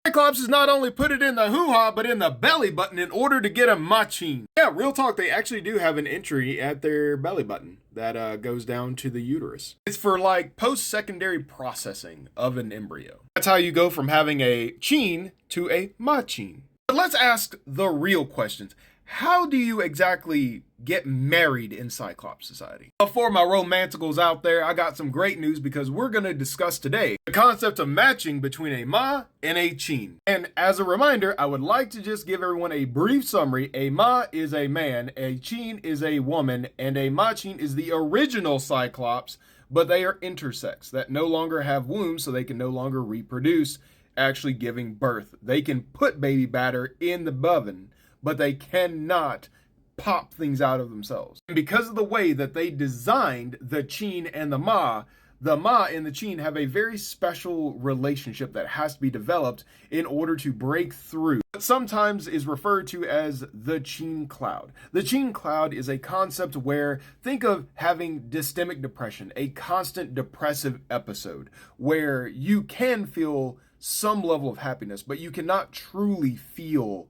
Cyclops has not only put it in the hoo-ha, but in the belly button in order to get a machin. Yeah, real talk, they actually do have an entry at their belly button that goes down to the uterus. It's for like post-secondary processing of an embryo. That's how you go from having a chin to a machin. But let's ask the real questions. How do you exactly get married in Cyclops society? For my romanticals out there, I got some great news because we're going to discuss today the concept of matching between a ma and a chin. And as a reminder, I would like to just give everyone a brief summary. A ma is a man, a chin is a woman, and a machin is the original Cyclops, but they are intersex that no longer have wombs, so they can no longer reproduce, actually giving birth. They can put baby batter in the oven, but they cannot pop things out of themselves. And because of the way that they designed the chin and the ma and the chin have a very special relationship that has to be developed in order to break through. What sometimes is referred to as the chin cloud. The chin cloud is a concept where, think of having dystemic depression, a constant depressive episode where you can feel some level of happiness, but you cannot truly feel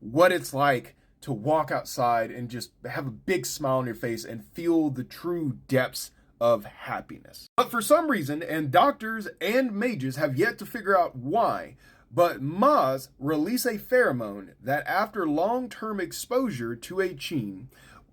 what it's like to walk outside and just have a big smile on your face and feel the true depths of happiness. But for some reason, and doctors and mages have yet to figure out why, but Mas release a pheromone that after long-term exposure to a chin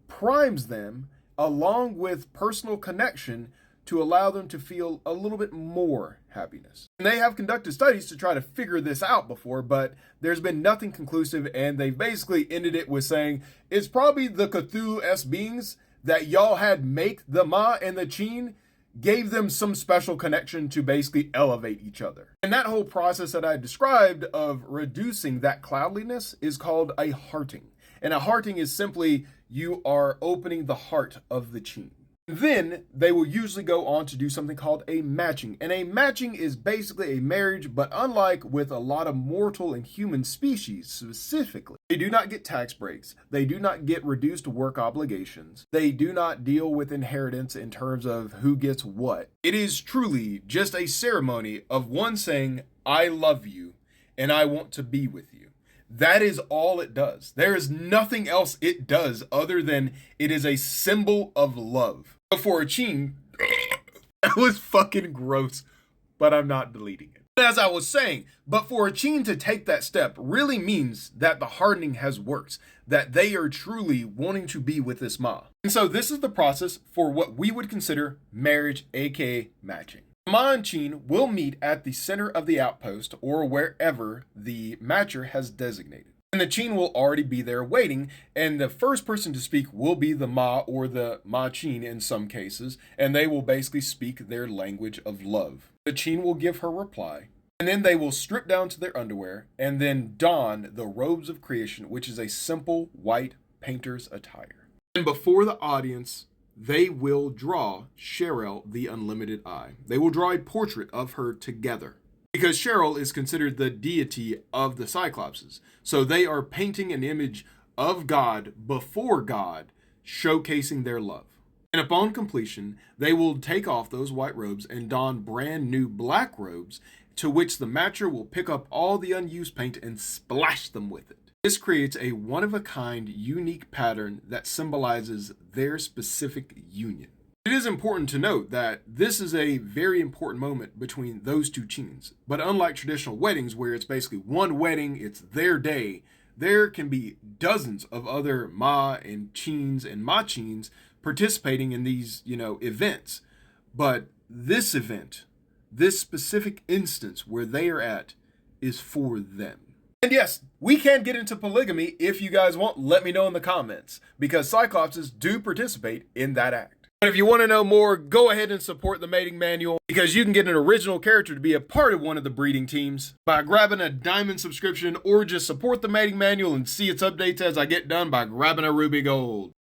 primes them along with personal connection to allow them to feel a little bit more happiness. And they have conducted studies to try to figure this out before, but there's been nothing conclusive, and they've basically ended it with saying it's probably the Cthulhu-esque beings that y'all had make the ma and the chin gave them some special connection to basically elevate each other. And that whole process that I described of reducing that cloudliness is called a hearting. And a hearting is simply you are opening the heart of the chin. Then they will usually go on to do something called a matching. And a matching is basically a marriage, but unlike with a lot of mortal and human species specifically, they do not get tax breaks. They do not get reduced work obligations. They do not deal with inheritance in terms of who gets what. It is truly just a ceremony of one saying, I love you and I want to be with you. That is all it does. There is nothing else it does other than it is a symbol of love. For a chin, that was fucking gross, but I'm not deleting it. As I was saying, but for a chin to take that step really means that the hardening has worked, that they are truly wanting to be with this ma. And so this is the process for what we would consider marriage, aka matching. Ma and chin will meet at the center of the outpost or wherever the matcher has designated. And the chin will already be there waiting, and the first person to speak will be the ma or the machin in some cases, and they will basically speak their language of love. The chin will give her reply, and then they will strip down to their underwear and then don the robes of creation, which is a simple white painter's attire. And before the audience, they will draw Cheryl the Unlimited Eye. They will draw a portrait of her together because Cheryl is considered the deity of the Cyclopses. So they are painting an image of God before God, showcasing their love. And upon completion, they will take off those white robes and don brand new black robes, to which the matcher will pick up all the unused paint and splash them with it. This creates a one-of-a-kind, unique pattern that symbolizes their specific union. It is important to note that this is a very important moment between those two chins. But unlike traditional weddings, where it's basically one wedding, it's their day, there can be dozens of other ma and chins and machins participating in these, events. But this event, this specific instance where they are at, is for them. And yes, we can get into polygamy if you guys want. Let me know in the comments, because Cyclopses do participate in that act. But if you want to know more, go ahead and support the mating manual, because you can get an original character to be a part of one of the breeding teams by grabbing a diamond subscription, or just support the mating manual and see its updates as I get done by grabbing a ruby gold.